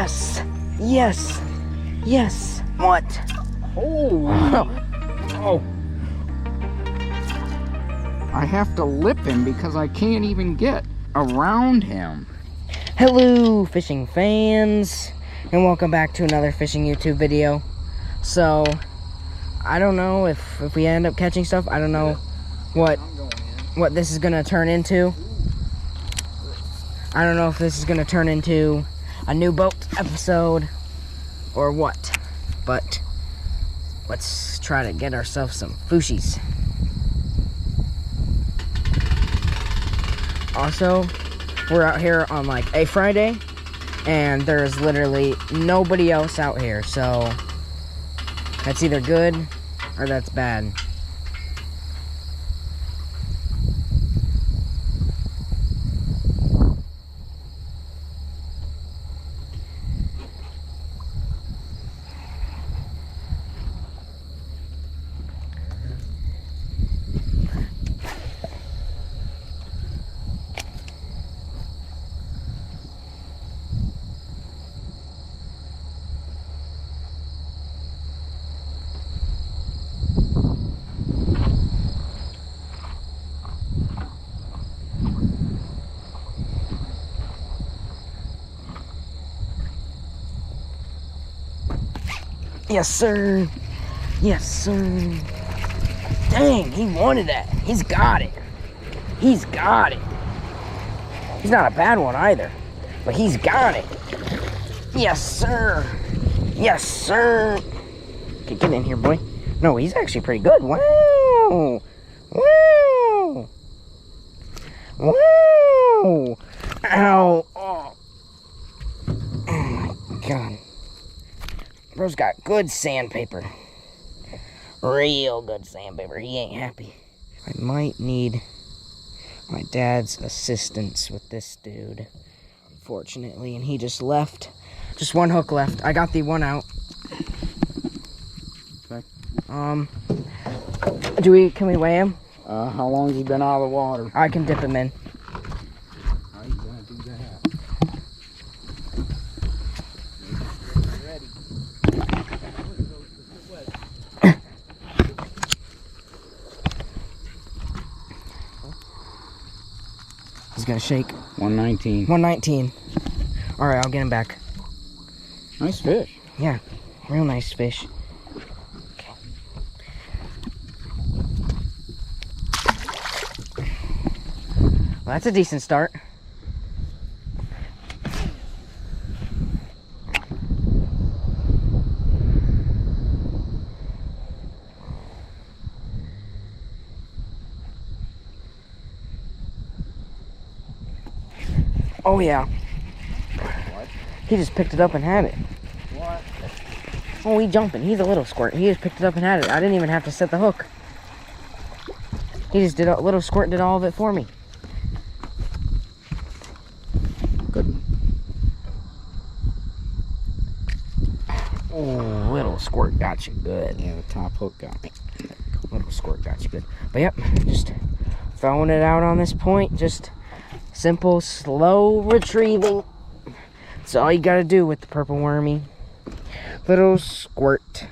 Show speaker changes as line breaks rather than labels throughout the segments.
Yes! Yes! Yes! What?
Oh! Oh! I have to lip him because I can't even get around him.
Hello, fishing fans, and welcome back to another fishing YouTube video. So, I don't know if we end up catching stuff. I don't know what this is gonna turn into. I don't know if this is gonna turn into a new boat episode or what, but let's try to get ourselves some fishies. Also, we're out here on like a Friday, and there's literally nobody else out here, so that's either good or that's bad. Yes, sir. Yes, sir. Dang, he wanted that. He's got it. He's got it. He's not a bad one either, but he's got it. Yes, sir. Yes, sir. Okay, get in here, boy. No, he's actually pretty good. Wow. Wow. Wow. Ow. Oh, oh my God. Bro's got good sandpaper. Real good sandpaper. He ain't happy. I might need my dad's assistance with this dude, unfortunately, and he just left. Just one hook left. I got the one out.
Okay.
Can we weigh him?
How long has he been out of the water?
I can dip him in.
How you gonna do that? Ready.
He's gonna shake.
119.
119. All right, I'll get him back.
Nice fish.
Yeah, real nice fish. Okay. Well, that's a decent start. Oh yeah.
What?
He just picked it up and had it.
What?
Oh, he's jumping. He's a little squirt. He just picked it up and had it. I didn't even have to set the hook. He just did a little squirt, did all of it for me.
Good.
Oh, little squirt got you good.
Yeah, the top hook got me.
Little squirt got you good. But yep, just throwing it out on this point. Just simple, slow retrieving. That's all you gotta do with the purple wormy. Little squirt.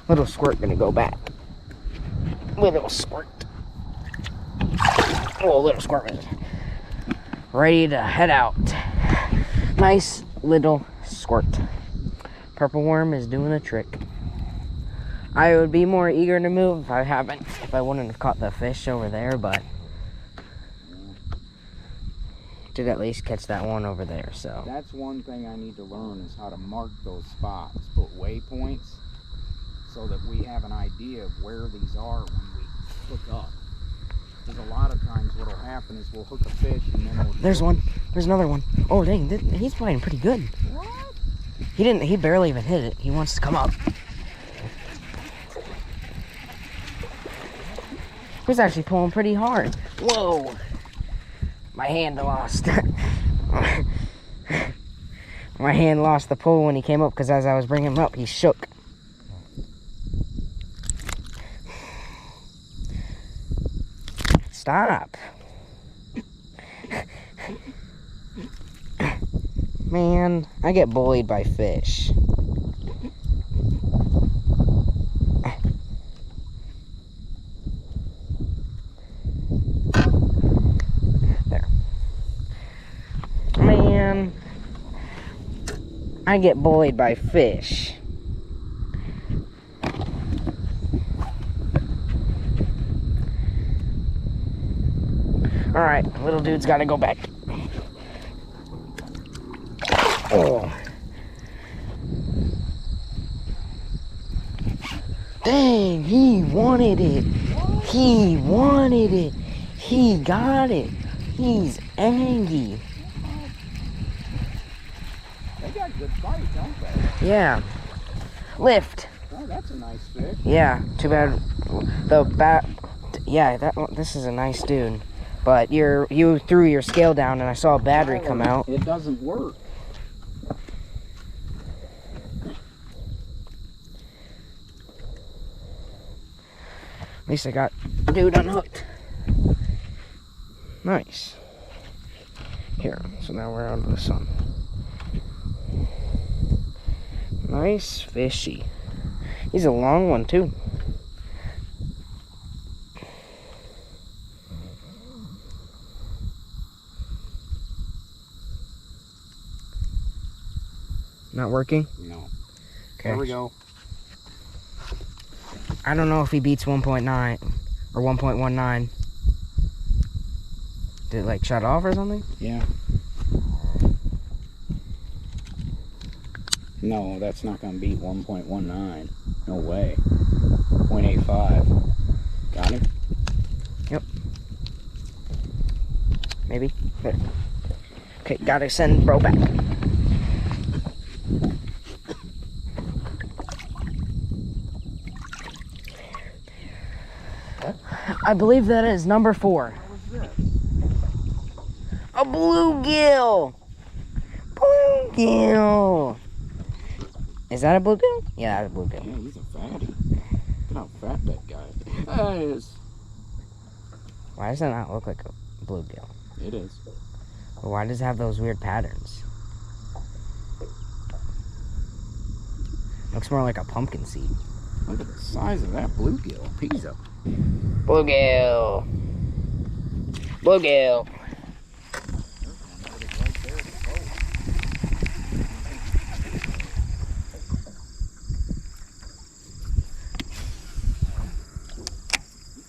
Little squirt gonna go back. Little squirt. Oh, little squirt is ready to head out. Nice little squirt. Purple worm is doing a trick. I would be more eager to move if I wouldn't have caught the fish over there, but did at least catch that one over there, so.
That's one thing I need to learn is how to mark those spots, put waypoints, so that we have an idea of where these are when we hook up. Because a lot of times what will happen is we'll hook a fish and then we'll...
There's one. There's another one. Oh, dang, he's playing pretty good.
What?
He barely even hit it. He wants to come up. He's actually pulling pretty hard. Whoa. My hand lost. My hand lost the pull when he came up because as I was bringing him up, he shook. Stop. Man, I get bullied by fish. There. Man, I get bullied by fish. Alright, little dude's gotta go back. Oh. Dang, he wanted it. He wanted it. He got it. He's angry.
They got good fights, don't they?
Yeah. Lift.
Oh, that's a nice fish.
Yeah, too bad yeah, this is a nice dude. But you threw your scale down and I saw a battery come out.
It doesn't work.
At least I got dude unhooked. Nice. Here, so now we're on to the sun. Nice fishy. He's a long one too. Not working?
No.
Okay.
There we go.
I don't know if he beats 1.9 or 1.19. Did it like shut off or something?
Yeah. No, that's not going to beat 1.19. No way. 0.85. Got it?
Yep. Maybe. There. Okay, gotta send bro back. I believe that is number 4.
What was this?
A bluegill! Bluegill! Is that a bluegill? Yeah, that's a bluegill.
Yeah, he's a fatty. Look how fat that guy is.
Why does that not look like a bluegill?
It is.
But why does it have those weird patterns? Looks more like a pumpkin seed.
Look at the size of that bluegill. Pizza.
Bluegill. Bluegill.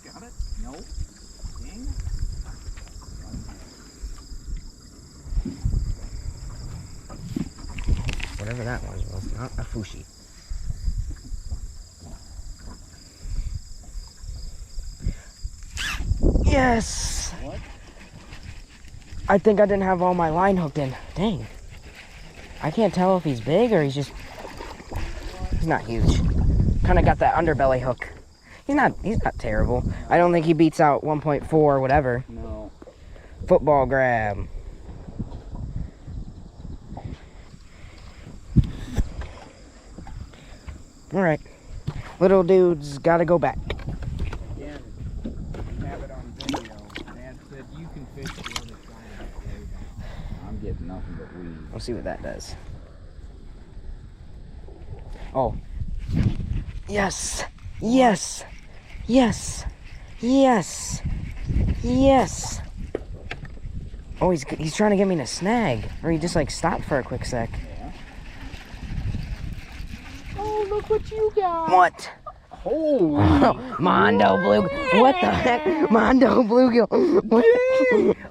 Got it? No. Dang.
Whatever that was not a fushi. Yes!
What?
I think I didn't have all my line hooked in. Dang. I can't tell if he's big or he's not huge. Kind of got that underbelly hook. He's not terrible. I don't think he beats out 1.4 or whatever.
No.
Football grab. Alright. Little dude's gotta go back.
Again, you have it on video. Dad said you can fish the other side of that way down. I'm getting nothing but weeds.
We'll see what that does. Oh. Yes. Yes. Yes. Yes. Yes. Oh, he's trying to get me in a snag. Or he just like stopped for a quick sec.
Yeah. Oh, look what you got.
What?
Holy.
Mondo bluegill. What the heck? Mondo bluegill. What?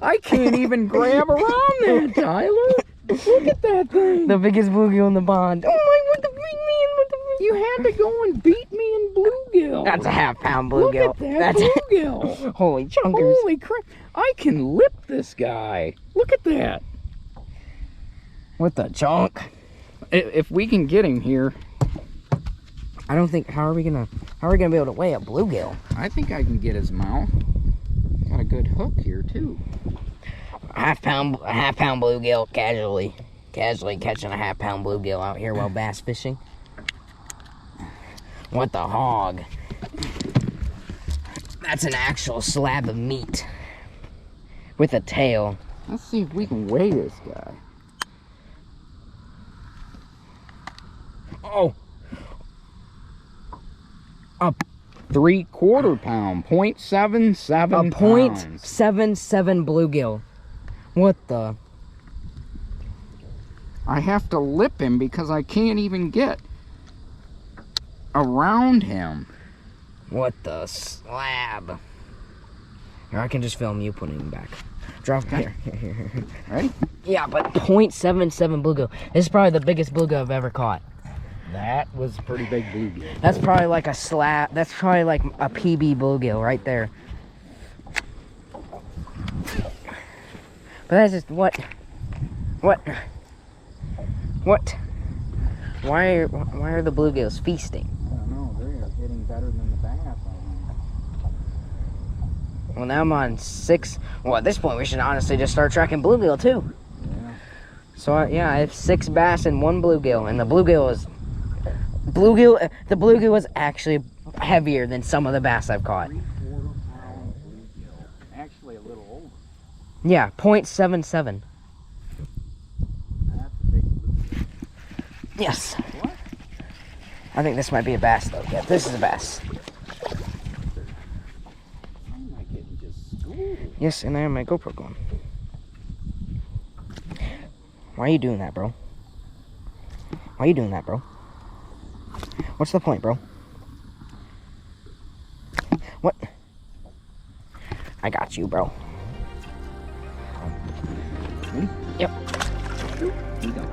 I can't even grab around that, Tyler. Look at that thing.
The biggest bluegill in the pond. Oh my, what the freak, man? What the freak?
You had to go and beat me in bluegill.
That's a half-pound
Look
bluegill.
at that
That's
bluegill.
Holy chunkers.
Holy crap. I can lip this guy. Look at that.
What the chunk?
If we can get him here.
I don't think, how are we gonna be able to weigh a bluegill?
I think I can get his mouth. Got a good hook here too.
A half-pound bluegill, casually catching a half-pound bluegill out here while bass fishing. What the hog? That's an actual slab of meat with a tail.
Let's see if we can weigh this guy.
Oh. A
3/4 pound, 0.77 pounds.
0.77 bluegill. What the?
I have to lip him because I can't even get around him.
What the slab? Or I can just film you putting him back. Drop
Okay.
here.
Ready?
Yeah, but 0.77 bluegill. This is probably the biggest bluegill I've ever caught.
That was a pretty big bluegill.
That's probably like a slab. That's probably like a PB bluegill right there. But that's just what? Why are the bluegills feasting?
I don't know. They are getting better than the bass. I think.
Well, now I'm on 6. Well, at this point, we should honestly just start tracking bluegill too.
Yeah.
So yeah, I have 6 bass and 1 bluegill, and the bluegill was actually heavier than some of the bass I've caught.
3/4 pound bluegill. Actually, a little over.
Yeah, 0.77.
That's a big bluegill.
Yes.
What?
I think this might be a bass though. Yeah, this is a bass.
I'm not getting just schooled.
Yes, and I have my GoPro going. Why are you doing that, bro? Why are you doing that, bro? What's the point, bro? What? I got you, bro.
Me?
Yep.
Here you go.